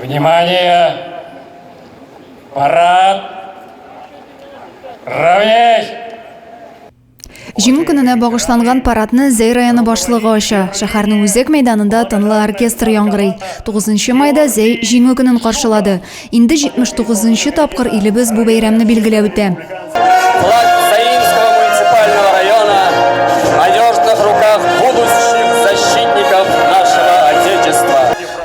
Внимание! Парад! Равнять! Җиңү көненә багышланган парадны Зәй районы башлыгы ача. Шәһәрнең Үзәк мәйданында тынлы оркестр яңгырый. 9 майда Зәй җиңү көнен каршылады. Инде 79-нчы тапкыр илебез бу бәйрәмне билгеләп үтә. Флаг Заинского муниципального района в надежных руках будущих защитников нашего Отечества.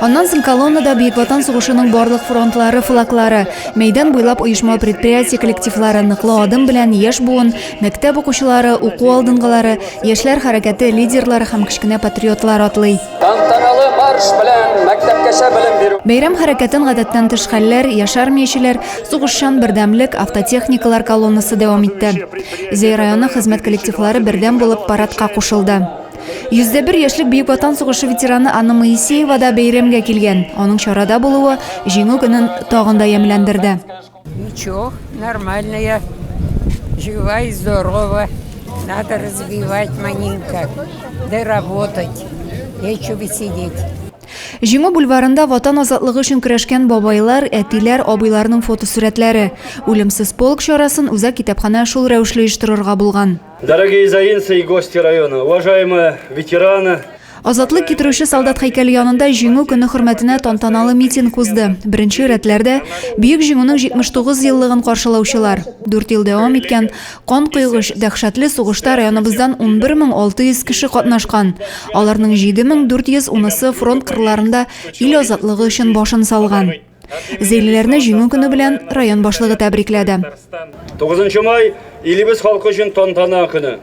Аннан соң колоннада Бөек Ватан сугышының барлык фронтлары флаглары, мәйдан буйлап оешма предприятие коллективлары ныклы адым белән яшь буын, мәктәп укучылары, уку алдынгылары, яшьләр хәрәкәте лидерлары һәм кечкенә патриотлар атлый. Тантаналы марш белән мәктәпкәчә белем бирү. Бәйрәм хәрәкәтен гадәттән тыш хәлләр, яшь армиячеләр, сугышчан бердәмлек, автотехникалар колоннасы дәвам итте. Зәй районы хезмәт коллективлары бердәм булып парадка кушылды. 101 яшьлек Бөек Ватан сугышы ветераны Анна Моисеева да бәйрәмгә килгән. Аның чарада булуы җиңү көнен тагын да ямьләндерде. Ничего, нормально я. Жива и здорова. Надо развивать маленько. Да работать. Нечего сидеть. Җиңү бульварында ватан азатлыгы өчен көрәшкән бабайлар, әтиләр, абыйларның фотосурәтләре. Үлемсез полк чарасын үзәк китапханә шул рәвешле оештырырга булган. Дорогие заинцы и гости района, уважаемые ветераны. Азатлык китерүче солдат һәйкәле янында җиңү көне хөрмәтенә тантаналы митинг узды. Беренче рәтләрдә бөек җиңүнең 79 еллыгын каршылаучылар, 4 ел дәвам иткән кан куйгыч дәһшәтле сугышта районыбыздан 11600 кеше катнашкан. Аларның 7410-сы фронт кырларында ил азатлыгы өчен башын салган. Зәйлеләрне җиңү көне белән район башлыгы тәбрикләде. 9 май илебез халкы өчен тантана көне.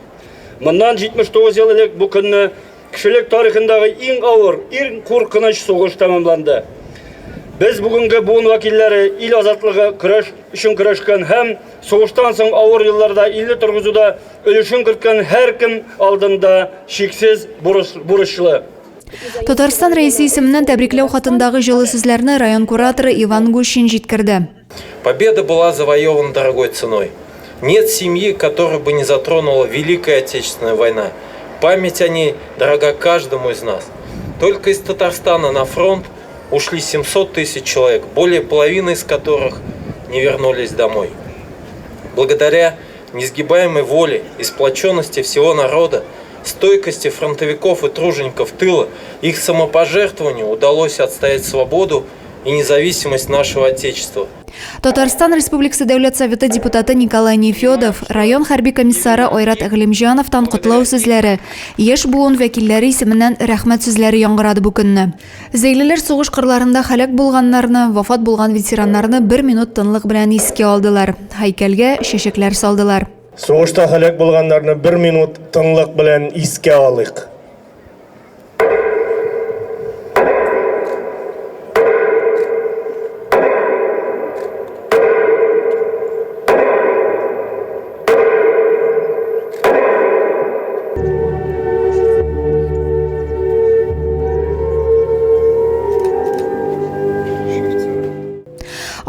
Моннан 79 ел элек бу көнне кешелек тарихындагы иң авыр, иң куркыныч сугыш тәмамланды. Без бүгенге буын вәкилләре ил азатлыгы көрәш өчен көрәшкән һәм сугыштан соң авыр елларда илне торгызуда өлешен керткән һәркем алдында шиксез бурычлы. Татарстан рәисе исеменнән тәбрикләү хатындагы җылы сүзләрне район кураторы Иван Гущин җиткерде. Победа была завоевана дорогой ценой. Нет семьи, которую бы не затронула Великая Отечественная война. Память о ней дорога каждому из нас. Только из Татарстана на фронт ушли 700 тысяч человек, более половины из которых не вернулись домой. Благодаря несгибаемой воле и сплоченности всего народа, стойкости фронтовиков и тружеников тыла, их самопожертвованию удалось отстоять свободу и независимость нашего Отечества. Татарстан Республикасы Дәүләт Советы депутаты Николай Нефёдов, район хәрби комиссары Айрат Әгълимҗановтан котлау сүзләре, яшь буын вәкилләре исеменнән рәхмәт сүзләре яңгырады бу көнне. Зәйлеләр сугыш кырларында һәлак булганнарны, вафат булган ветераннарны 1 минут тынлык белән искә алдылар. Һәйкәлгә чәчәкләр салдылар. Сугышта һәлак булганнарны 1 минут тынлык белән искә алыйк.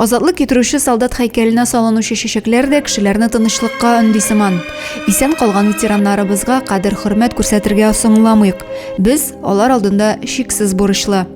Азатлык китерүче солдат һәйкәленә салынучы чәчәкләр дә кешеләрне тынычлыкка өнди сыман. Исән калган ветераннарыбызга кадер-хөрмәт күрсәтергә соңламыйк. Без алар алдында шиксез бурычлы.